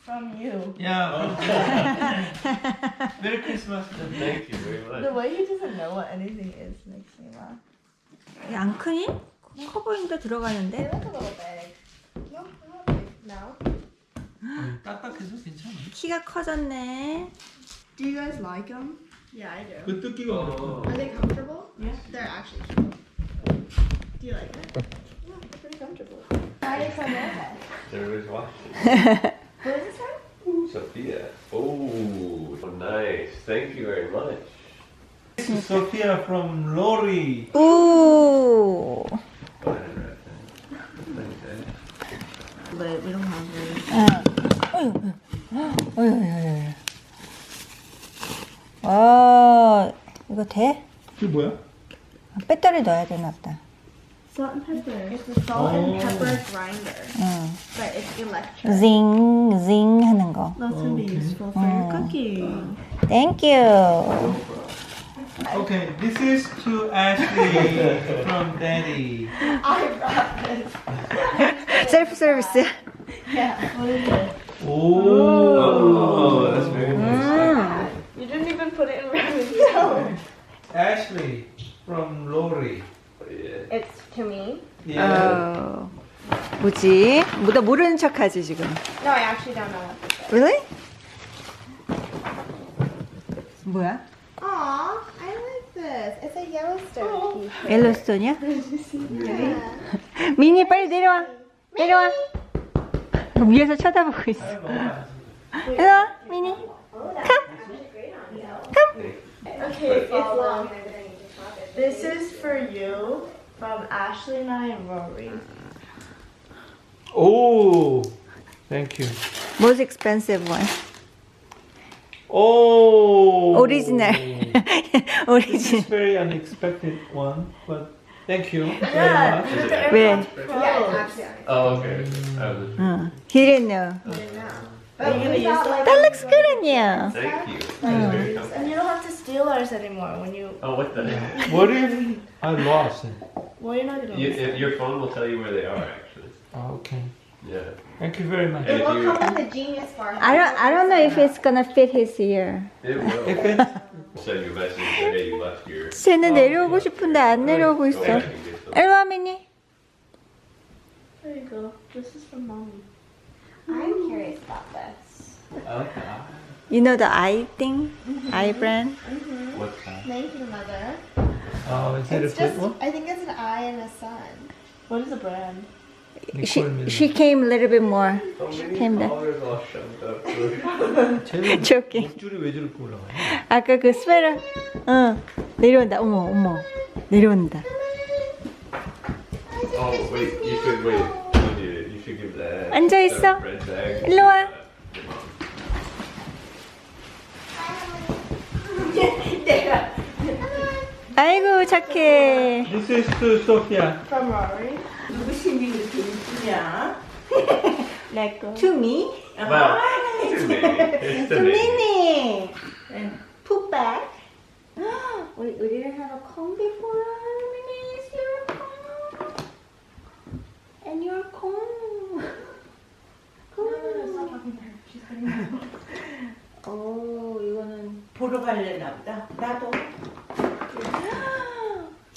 From you. Yeah. Merry Christmas. Thank you very much. The way he doesn't know what anything is makes me laugh. 안 크니? 커 보인다 They 들어가는데. look a little big. No, they're not big now. 딱딱해서 괜찮아. 키가 커졌네. Do you guys like them? Yeah, I do. 그 뜯기가 어려워. Are they comfortable? Yeah. They're actually cute. Do you like it? Yeah, they're pretty comfortable. Hi, Sophia. Everybody's watching. Who is this from? Sophia. Oh, nice. Thank you very much. This is Sophia from Laurel. 오. Go ahead and wrap that. But we don't have very. 어휴. 아, 이거 돼? 이게 뭐야? 배터리 넣어야 되나 보다. Salt and pepper. It's a salt and pepper grinder. 응. But it's electric. 징 하는 거. That's gonna be useful for your cooking. Thank you. Okay, this is to Ashley from Daddy. I brought this. 셀프 서비스. Yeah. What is it? Oh, that's very nice. You didn't even put it in ramen. Ashley from Laurel. Yeah. It's to me. Yeah. 뭐지? 나 모르는 척하지 지금. No, I actually don't know what this is. Really? 뭐야? Aw, I like this. It's a Yellowstone t-shirt. 옐로스톤이야? Yeah. 미니 빨리 내려와. 내려와. 위에서 쳐다보고 있어. 내려와, 미니. Okay, it's long. This is for you from Ashley and I and Rory. Oh, thank you. Most expensive one. Oh, 오리지널. This 오리지널. is very unexpected one, but thank you Yeah. very much. 왜? Yeah, actually. Oh, okay. I was 응. He didn't know. But you use that like. That looks good on you. Thank you. That's very comfortable. And you don't have to steal ours anymore when you. Oh, what the? What if I lost it? Well, you're not gonna. Your phone will tell you where they are, actually. Oh, okay. Yeah. Thank you very much. It If will you- come with a Genius bar. I don't know if it's gonna fit his ear. It will. If it, Send you a message that hey, you left your. 쟤는 내려오고 싶은데 안 내려오고 Go 있어. back and get some. 일로 와, 미니. There you go. This is from mommy. I'm curious about this. okay. You know the eye thing? Eye brand? What's that? Thank you, mother. Oh, is it a It's flip just. one? I think it's an eye and a sun. What is the brand? She came a little bit more. So many Came down. colors all shoved up. 쟤는 Joking. 목줄이 왜 저렇게 올라가냐? 아까 그 스웨터. 응. 내려온다. 어머. 내려온다. Oh wait, you should wait. You should give that. 앉아 있어. that red bag 일로 와. to your mom. 아이고 착해. This is to Sophia. From Rory. Like to me? Well, to me. It's to To me. Minnie. Put back. We didn't have a comb before. Minnie, it's your comb. And your comb. 오, 이거는 보러 갈래나 보다. 나도.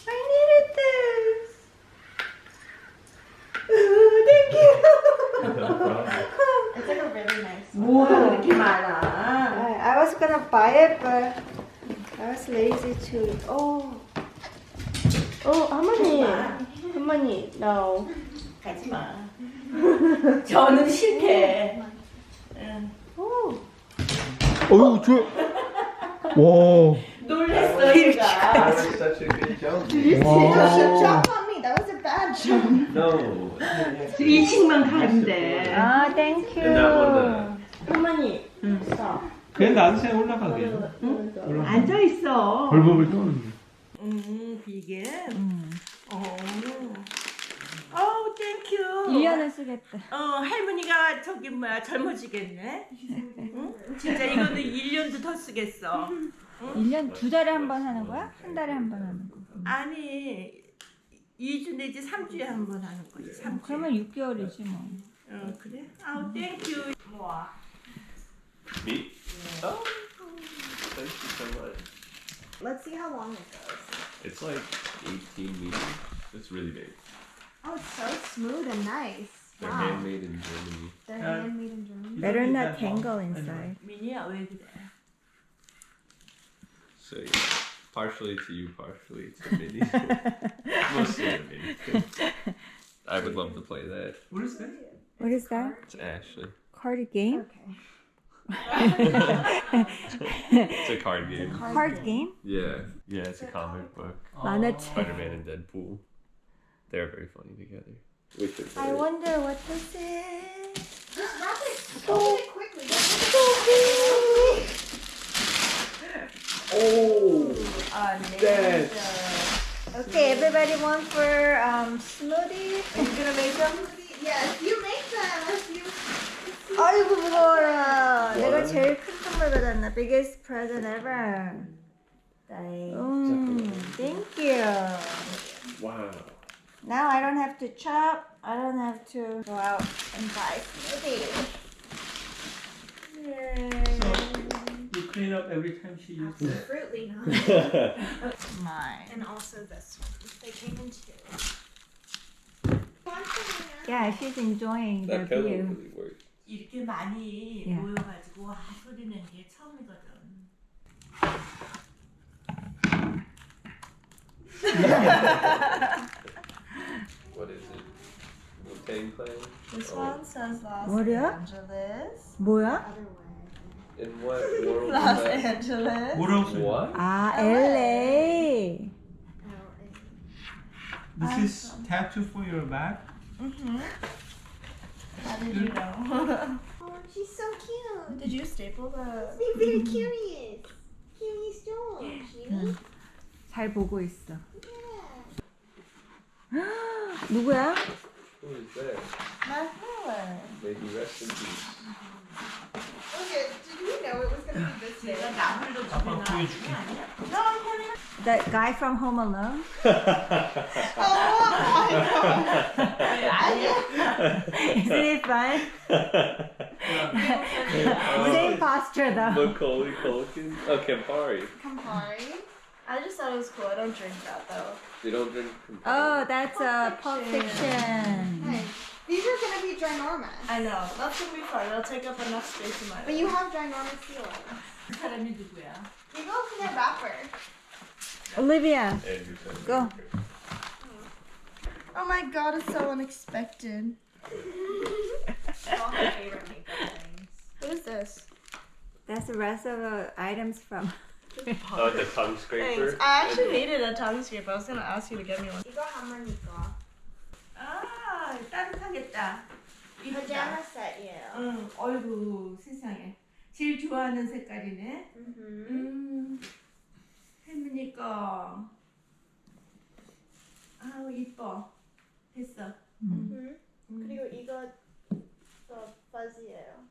I needed this. Thank you. No problem. It's like a really nice one. 뭐가 이렇게 많아? I was gonna buy it, but I was lazy to. Oh, 할머니, no. 가지 마. 저는 싫대. 어유 저. 와. 놀랬어, 이렇게. That was such a good jump. You should jump on me. That was a bad jump. No. 2층만 가는데. 아, thank you. And that one, 할머니, stop. 그냥 나한테 올라가게. 앉아 있어. 벌벌 떠는. 이게. 어우, 땡큐. 1년을 쓰겠다. 할머니가 저기 뭐야 젊어지겠네. 응? 진짜 이거는 1년도 더 쓰겠어. 1년 2달에 한 번 하는 거야? 한 달에 한 번 하는 거? 아니 2주 내지 3주에 한 번 하는 거지. 3주에. 그러면 6개월이지 뭐. 그래? 아우 땡큐. 뭐 Let's see how long it goes. It's like 18 meters. It's really big. Oh, it's so smooth and nice. They're Wow. handmade in Germany. They're handmade in Germany. You Better don't need not that long. tangle Anyway. inside. 미니야 왜 그래? So yeah, partially to you, partially to Minnie. Mostly to Minnie. I would love to play that. What is that? What is that? It's Ashley. Card game? Okay. It's a card game. Card game? Yeah. Yeah, it's a comic book. 만화책. Spider-Man and Deadpool. They're very funny together. We should play I it. wonder what this is. Just wrap it. So- Open it quickly. Oh! Okay, everybody want for smoothie? Are you gonna make them? Yes, you make them. If you. 아이고 무거워라. 내가 제일 큰 선물 받았나? Biggest present ever. Thank you. Wow. Now I don't have to chop. I don't have to go out and buy smoothie. You clean up every time she uses it. Fruitly, no. Mine. And also this one. They came in two. Yeah, she's enjoying the That pillow view. really works. 이렇게 많이 예. 모여가지고 와 소리 내는 게 처음이거든. What is it? Wu-Tang Clan? This Oh. one says Los 뭐야? Angeles. 뭐야? Other way. In what world is Los that? Angeles. What else? What? 아, LA. This is tattoo for your back. How did you know? Oh, she's so cute. Did you staple the? I'm very curious. Curious Joel. She? 잘 보고 있어. Yeah. 누구야? Who is that? My flower. May he rest in peace. Okay, did you know it was gonna be this 내가 big? 나물로 집에 아빠 나온 보여줄게. 게 아니야? No, I'm having. That guy from Home Alone? 왜 아니야? Isn't it fun? Same posture though. Macaulay Culkin? Oh, Campari. Campari. I just thought it was cool. I don't drink that though. They don't drink Campari. Oh, that's a Pulp Fiction. Hey, these are gonna be ginormous. I know. That's gonna be fun. It'll take up enough space in my. But you have ginormous ceilings. 그 사람이 누구야? You go for the wrapper. Olivia, Andrew said Go. Oh my god, it's so unexpected. All my favorite makeup things. What is this? that's the rest of the items from. Oh, the tongue scraper. Thanks. I actually needed a tongue scraper. I was gonna ask you to get me one. 이거 할머니까. 아 따뜻하겠다. 이쁘다. Pajama set이에요. 응, 어이구 세상에. 제일 좋아하는 색깔이네. 할머니까. 아우 이뻐. 됐어. 그리고 이거 더 fuzzy예요.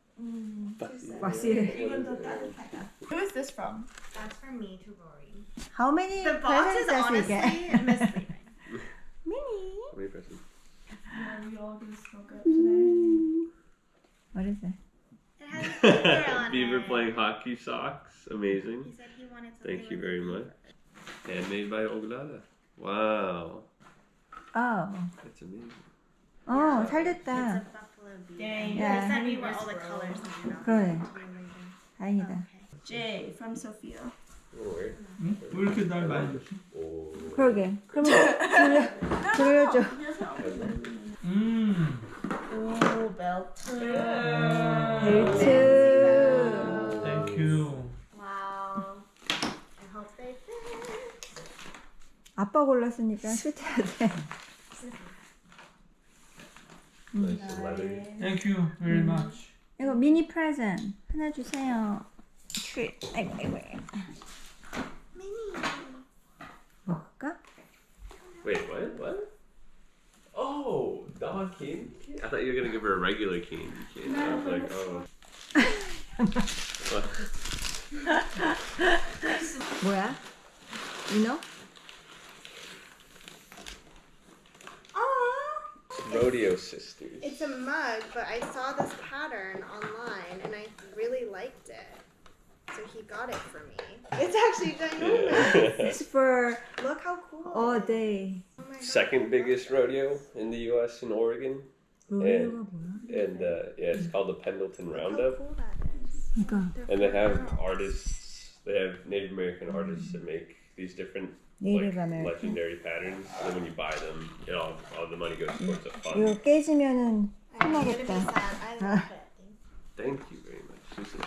왁스. 이건 더 따뜻하다. Who is this from? That's for me to Rory. How many The box is presents does he honestly get? misleading. Mini. How many presents? We all gonna smoke up today. What is it? It has a beaver on Beaver it. playing hockey socks. He Amazing. said he wanted something Thank you with a very beaver. much. Handmade by Oglala. Wow. Oh. That's amazing. 어, It's 살렸다. a buffalo beaver. Dang. He Yeah. said me where all the colors and stuff. 그러네. 다행이다. J from Sophia. Oh, where? 응? 왜 이렇게 날 많이 줬지? Oh. 그러게. 그러면 돌려줘. Ooh, belt. 벨트. Thank you. Wow. I hope they fit. 아빠 골랐으니까 fit 해야 돼. Nice and leather. Thank you very much. 이거 미니 프레젠 하나 주세요. 트릿. 아이고 아이고. 먹을까? Wait, what? What? Oh, dog candy cane? I thought you were gonna give her a regular candy cane. I was like, oh. 뭐야? You know? Rodeo Sisters. It's a mug, but I saw this pattern online and I really liked it. So he he got it for me. It's actually ginormous. It's for Look how cool. all day. Oh my God. Second biggest rodeo in the U.S. in Oregon. 로레오가 뭐야? And yeah, it's called the Pendleton Look how Roundup. cool that is. 그러니까 And they have artists, they have Native American artists that make these different Native like, American. legendary patterns. And when you buy them, you know, all the money goes towards a fund. 이거 깨지면은 I'm gonna be 혼나겠다. sad. I love it. Thank you very much. This is good.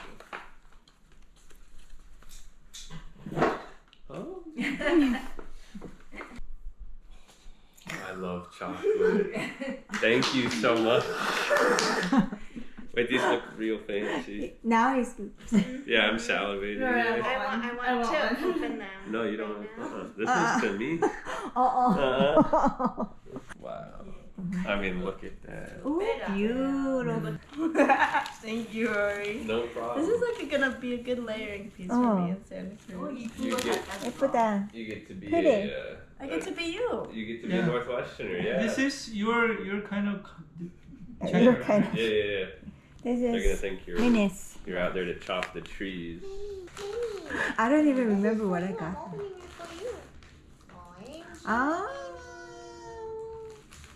Oh. I love chocolate. Thank you so much. Wait, these look real fancy. Now it's Yeah, I'm salivating. Yeah. I want to open them. No, you don't. right now. This is to me. Wow. I mean, look at that. Oh, beautiful. Thank you, Rory. No problem. This is like gonna be a good layering piece for me and Santa Cruz. You get, 예쁘다. you get to be Pretty. I get to be you. you get to be Yeah. a Northwesterner. Yeah. This is your kind of Your kind of. Yeah, yeah, yeah. This They're gonna is think Minis. you're out there to chop the trees. I don't even remember what I I'm got. opening it for you. Oink. Ah,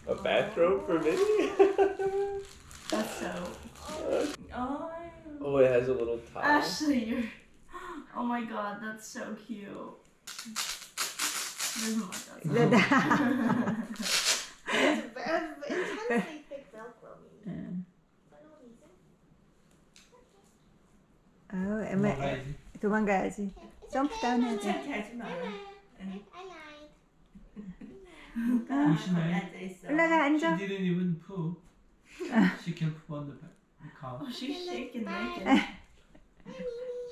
A bathrobe for me? That's so. Oh, Oh, it has a little top. Ashley, you're. Oh my God, that's so cute. This is my cousin. It's intensely thick Velcro. For no reason. 어, 엠마 먹어야지. 도망가야지. 점프 다운 해야지. 귀찮게 하지 마. I lied. 조심해. 앉아있어. 올라가 앉아. She didn't even poo. She can poo on the cow. Oh, she's shaking naked.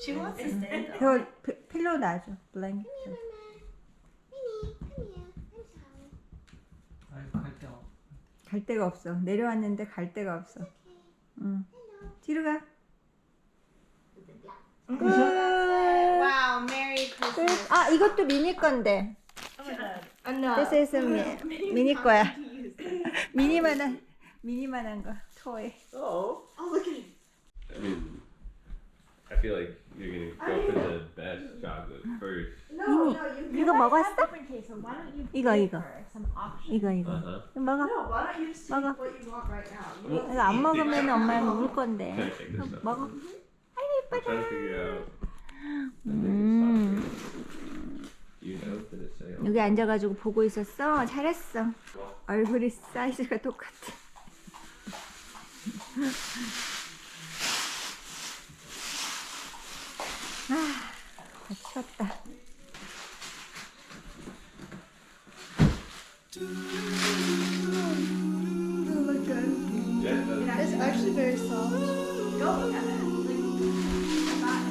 She wants to stay though. 저 필로 놔줘. 블랭. Minnie, come here. I'm sorry. 아이고 갈 데가 없어. 갈 데가 없어. 내려왔는데 갈 데가 없어. 응. 뒤로 가. 끝. Wow, Merry Christmas. 끝. 아, 이것도 미니 건데. Oh my God. No. This is 미니 거야. 미니만한 거. 토이. Oh. Oh, look at it. I mean, I feel like you're gonna go for the best chocolate first. 미니. 이거 먹었어? 이거. 이거. Uh-huh. 먹어. No, why don't you just 먹어. take what you want right now? 이거 안 먹으면 엄마는 울 건데. Can I take this up? 먹어. I'm trying to figure out. You know, did it say? 여기 앉아가지고 보고 있었어. 잘했어. 얼굴이 사이즈가 똑같아. 아, 다 치웠다. Yeah, It's actually very soft. Go look at it. Like, bye.